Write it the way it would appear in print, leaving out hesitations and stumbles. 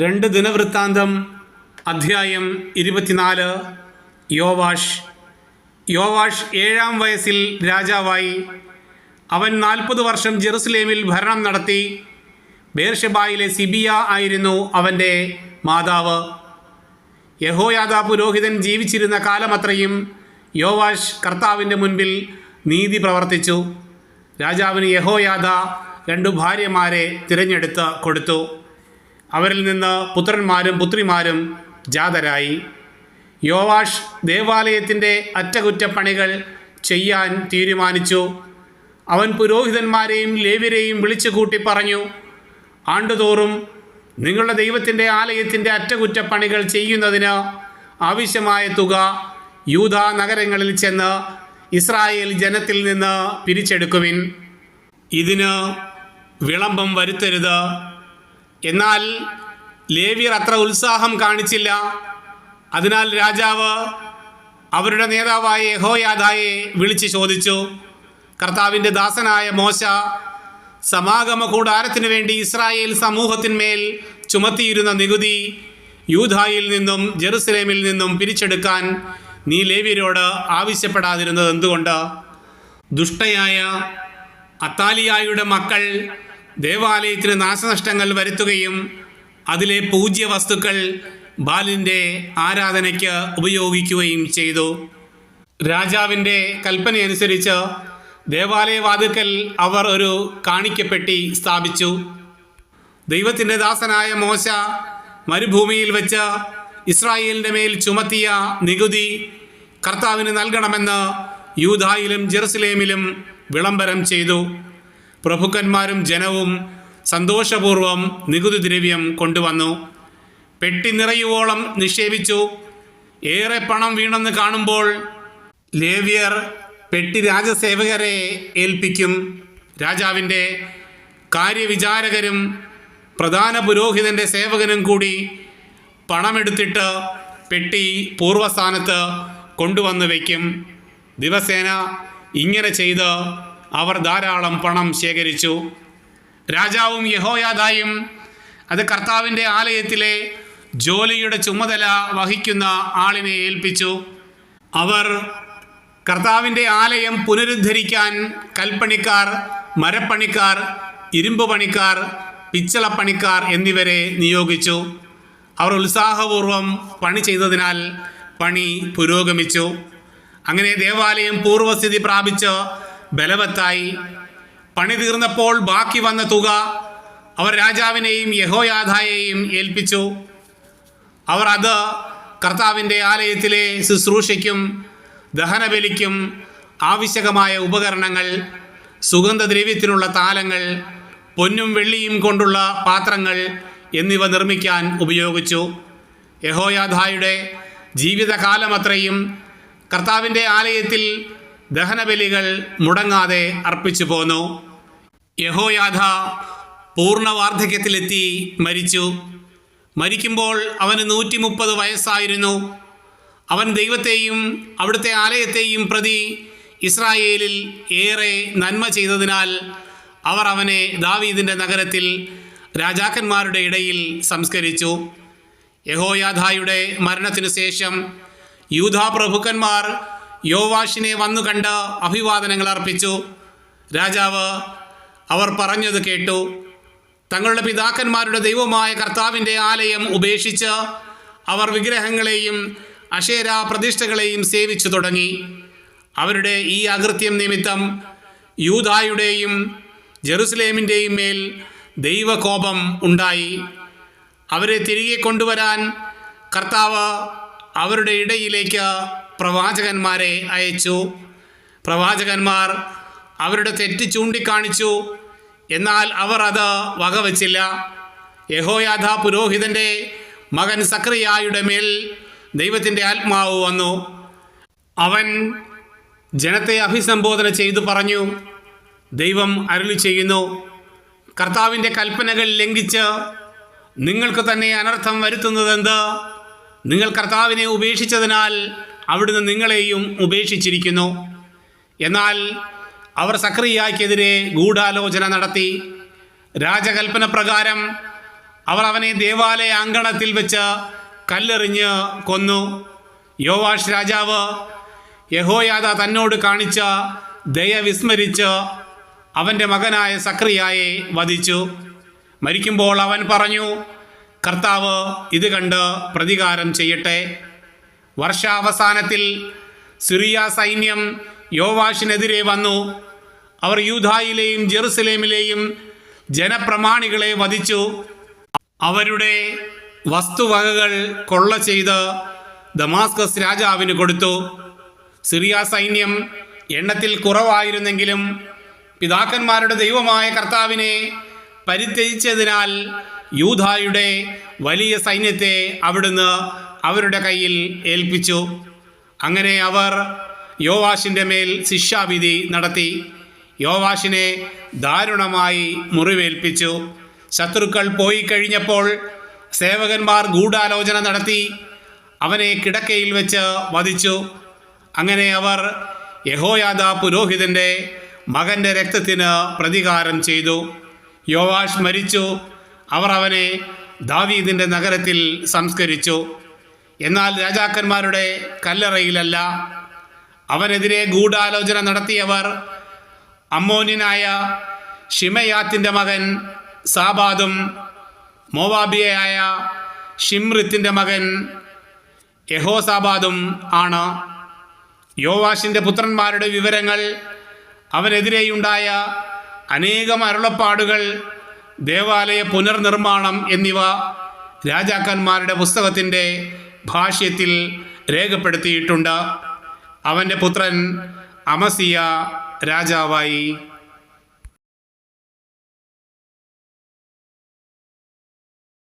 രണ്ട് ദിനവൃത്താന്തം അധ്യായം 24. യോവാഷ് 7-ാം വയസ്സിൽ രാജാവായി. അവൻ 40 വർഷം ജെറുസലേമിൽ ഭരണം നടത്തി. ബേർഷെബായിലെ സിബിയ ആയിരുന്നു അവൻ്റെ മാതാവ്. യഹോയാദാ പുരോഹിതൻ ജീവിച്ചിരുന്ന കാലമത്രയും യോവാഷ് കർത്താവിൻ്റെ മുൻപിൽ നീതി പ്രവർത്തിച്ചു. രാജാവിന് യഹോയാദാ 2 ഭാര്യമാരെ തിരഞ്ഞെടുത്ത് കൊടുത്തു. അവരിൽ നിന്ന് പുത്രന്മാരും പുത്രിമാരും ജാതരായി. യോവാഷ് ദേവാലയത്തിൻ്റെ അറ്റകുറ്റപ്പണികൾ ചെയ്യാൻ തീരുമാനിച്ചു. അവൻ പുരോഹിതന്മാരെയും ലേവ്യരെയും വിളിച്ചുകൂട്ടി പറഞ്ഞു, ആണ്ടുതോറും നിങ്ങളുടെ ദൈവത്തിൻ്റെ ആലയത്തിൻ്റെ അറ്റകുറ്റപ്പണികൾ ചെയ്യുന്നതിന് ആവശ്യമായ തുക യൂദാ നഗരങ്ങളിൽ ചെന്ന് ഇസ്രായേൽ ജനത്തിൽ നിന്ന് പിരിച്ചെടുക്കുവിൻ. ഇതിന് വിളംബം വരുത്തരുത്. എന്നാൽ ലേവ്യർ അത്ര ഉത്സാഹം കാണിച്ചില്ല. അതിനാൽ രാജാവ് അവരുടെ നേതാവായ യഹോയാദായെ വിളിച്ച് ചോദിച്ചു, കർത്താവിൻ്റെ ദാസനായ മോശ സമാഗമ കൂടാരത്തിനു വേണ്ടി ഇസ്രായേൽ സമൂഹത്തിന്മേൽ ചുമത്തിയിരുന്ന നികുതി യൂദായിൽ നിന്നും ജെറുസലേമിൽ നിന്നും പിരിച്ചെടുക്കാൻ നീ ലേവ്യരോട് ആവശ്യപ്പെടാതിരുന്നത് എന്തുകൊണ്ട്? ദുഷ്ടയായ അത്താലിയായുടെ മക്കൾ ദേവാലയത്തിന് നാശനഷ്ടങ്ങൾ വരുത്തുകയും അതിലെ പൂജ്യ വസ്തുക്കൾ ബാലിൻ്റെ ആരാധനയ്ക്ക് ഉപയോഗിക്കുകയും ചെയ്തു. രാജാവിൻ്റെ കൽപ്പനയനുസരിച്ച് ദേവാലയവാതിൽക്കൽ അവർ ഒരു കാണിക്കപ്പെട്ടി സ്ഥാപിച്ചു. ദൈവത്തിൻ്റെ ദാസനായ മോശ മരുഭൂമിയിൽ വെച്ച് ഇസ്രായേലിൻ്റെ മേൽ ചുമത്തിയ നികുതി കർത്താവിന് നൽകണമെന്ന് യൂദായിലും ജെറുസലേമിലും വിളംബരം ചെയ്തു. പ്രഭുക്കന്മാരും ജനവും സന്തോഷപൂർവ്വം നികുതി ദ്രവ്യം കൊണ്ടുവന്നു. പെട്ടി നിറയുവോളം നിക്ഷേപിച്ചു. ഏറെ പണം വീണെന്ന് കാണുമ്പോൾ ലേവ്യർ പെട്ടി രാജസേവകരെ ഏൽപ്പിക്കും. രാജാവിൻ്റെ കാര്യവിചാരകരും പ്രധാന പുരോഹിതൻ്റെ സേവകനും കൂടി പണമെടുത്തിട്ട് പെട്ടി പൂർവ്വസ്ഥാനത്ത് കൊണ്ടുവന്ന് വയ്ക്കും. ദിവസേന ഇങ്ങനെ ചെയ്ത് അവർ ധാരാളം പണം ശേഖരിച്ചു. രാജാവും യഹോയാദായും അത് കർത്താവിൻ്റെ ആലയത്തിലെ ജോലിയുടെ ചുമതല വഹിക്കുന്ന ആളിനെ ഏൽപ്പിച്ചു. അവർ കർത്താവിൻ്റെ ആലയം പുനരുദ്ധരിക്കാൻ കൽപ്പണിക്കാർ, മരപ്പണിക്കാർ, ഇരുമ്പ് പണിക്കാർ, പിച്ചളപ്പണിക്കാർ എന്നിവരെ നിയോഗിച്ചു. അവർ ഉത്സാഹപൂർവ്വം പണി ചെയ്തതിനാൽ പണി പുരോഗമിച്ചു. അങ്ങനെ ദേവാലയം പൂർവ്വസ്ഥിതി പ്രാപിച്ച് ബലവത്തായി. പണി തീർന്നപ്പോൾ ബാക്കി വന്ന തുക അവർ രാജാവിനെയും യഹോയാദായെയും ഏൽപ്പിച്ചു. അവർ അത് കർത്താവിൻ്റെ ആലയത്തിലെ ശുശ്രൂഷയ്ക്കും ദഹനബലിക്കും ആവശ്യകമായ ഉപകരണങ്ങൾ, സുഗന്ധദ്രവ്യത്തിനുള്ള താലങ്ങൾ, പൊന്നും വെള്ളിയും കൊണ്ടുള്ള പാത്രങ്ങൾ എന്നിവ നിർമ്മിക്കാൻ ഉപയോഗിച്ചു. യഹോയാദായുടെ ജീവിതകാലമത്രയും കർത്താവിൻ്റെ ആലയത്തിൽ ദഹനബലികൾ മുടങ്ങാതെ അർപ്പിച്ചു പോന്നു. യഹോയാദാ പൂർണ്ണ വാർദ്ധക്യത്തിലെത്തി മരിച്ചു. മരിക്കുമ്പോൾ അവന് 130 വയസ്സായിരുന്നു. അവൻ ദൈവത്തെയും അവിടുത്തെ ആലയത്തെയും പ്രതി ഇസ്രായേലിൽ ഏറെ നന്മ ചെയ്തതിനാൽ അവർ അവനെ ദാവീദിൻ്റെ നഗരത്തിൽ രാജാക്കന്മാരുടെ ഇടയിൽ സംസ്കരിച്ചു. യഹോയാദായുടെ മരണത്തിനു ശേഷം യൂദാ പ്രഭുക്കന്മാർ യോവാഷിനെ വന്നു കണ്ട് അഭിവാദനങ്ങൾ അർപ്പിച്ചു. രാജാവ് അവർ പറഞ്ഞത് കേട്ടു. തങ്ങളുടെ പിതാക്കന്മാരുടെ ദൈവമായ കർത്താവിൻ്റെ ആലയം ഉപേക്ഷിച്ച് അവർ വിഗ്രഹങ്ങളെയും അശേരാ പ്രതിഷ്ഠകളെയും സേവിച്ചു തുടങ്ങി. അവരുടെ ഈ അകൃത്യം നിമിത്തം യൂദായുടെയും ജെറുസലേമിൻ്റെയും മേൽ ദൈവകോപം ഉണ്ടായി. അവരെ തിരികെ കൊണ്ടുവരാൻ കർത്താവ് അവരുടെ ഇടയിലേക്ക് പ്രവാചകന്മാരെ അയച്ചു. പ്രവാചകന്മാർ അവരുടെ തെറ്റ് ചൂണ്ടിക്കാണിച്ചു. എന്നാൽ അവർ അത് വകവച്ചില്ല. യഹോയാദാ പുരോഹിതൻ്റെ മകൻ സക്രിയായുടെ മേൽ ദൈവത്തിൻ്റെ ആത്മാവ് വന്നു. അവൻ ജനത്തെ അഭിസംബോധന ചെയ്തു പറഞ്ഞു, ദൈവം അരുളി ചെയ്യുന്നു, കർത്താവിൻ്റെ കൽപ്പനകൾ ലംഘിച്ച് നിങ്ങൾക്ക് തന്നെ അനർത്ഥം വരുത്തുന്നതെന്ത്? നിങ്ങൾ കർത്താവിനെ ഉപേക്ഷിച്ചതിനാൽ അവിടുന്ന് നിങ്ങളെയും ഉപേക്ഷിച്ചിരിക്കുന്നു. എന്നാൽ അവർ സക്രിയായ്ക്കെതിരെ ഗൂഢാലോചന നടത്തി. രാജകൽപ്പന പ്രകാരം അവർ അവനെ ദേവാലയ അങ്കണത്തിൽ വെച്ച് കല്ലെറിഞ്ഞ് കൊന്നു. യോവാഷ് രാജാവ് യഹോയാദ തന്നോട് കാണിച്ച ദയ വിസ്മരിച്ച് അവൻ്റെ മകനായ സക്രിയായെ വധിച്ചു. മരിക്കുമ്പോൾ അവൻ പറഞ്ഞു, കർത്താവ് ഇത് കണ്ട് പ്രതികാരം ചെയ്യട്ടെ. വർഷാവസാനത്തിൽ സിറിയ സൈന്യം യോവാഷിനെതിരെ വന്നു. അവർ യൂദായിലെയും ജെറുസലേമിലെയും ജനപ്രമാണികളെ വധിച്ചു. അവരുടെ വസ്തുവകകൾ കൊള്ള ചെയ്ത് ദമാസ്കസ് രാജാവിന് കൊടുത്തു. സിറിയ സൈന്യം എണ്ണത്തിൽ കുറവായിരുന്നെങ്കിലും പിതാക്കന്മാരുടെ ദൈവമായ കർത്താവിനെ പരിത്യജിച്ചതിനാൽ യൂദായുടെ വലിയ സൈന്യത്തെ അവിടുന്ന് അവരുടെ കയ്യിൽ ഏൽപ്പിച്ചു. അങ്ങനെ അവർ യോവാഷിൻ്റെ മേൽ ശിക്ഷാവിധി നടത്തി. യോവാഷിനെ ദാരുണമായി മുറിവേൽപ്പിച്ചു. ശത്രുക്കൾ പോയി കഴിഞ്ഞപ്പോൾ സേവകന്മാർ ഗൂഢാലോചന നടത്തി അവനെ കിടക്കയിൽ വെച്ച് വധിച്ചു. അങ്ങനെ അവർ യഹോയാദ പുരോഹിതൻ്റെ മകൻ്റെ രക്തത്തിന് പ്രതികാരം ചെയ്തു. യോവാഷ് മരിച്ചു. അവർ അവനെ ദാവീദിൻ്റെ നഗരത്തിൽ സംസ്കരിച്ചു. എന്നാൽ രാജാക്കന്മാരുടെ കല്ലറയിലല്ല. അവനെതിരെ ഗൂഢാലോചന നടത്തിയവർ അമ്മോന്യനായ ഷിമയാത്തിൻ്റെ മകൻ സാബാദും മോവാബിയയായ ഷിമ്രിത്തിൻ്റെ മകൻ യഹോസാബാദും ആണ്. യോവാഷിൻ്റെ പുത്രന്മാരുടെ വിവരങ്ങൾ, അവനെതിരെയുണ്ടായ അനേകം അരുളപ്പാടുകൾ, ദേവാലയ പുനർനിർമ്മാണം എന്നിവ രാജാക്കന്മാരുടെ പുസ്തകത്തിൻ്റെ ഭാഷ്യത്തിൽ രേഖപ്പെടുത്തിയിട്ടുണ്ട്. അവൻ്റെ പുത്രൻ അമസിയ രാജാവായി.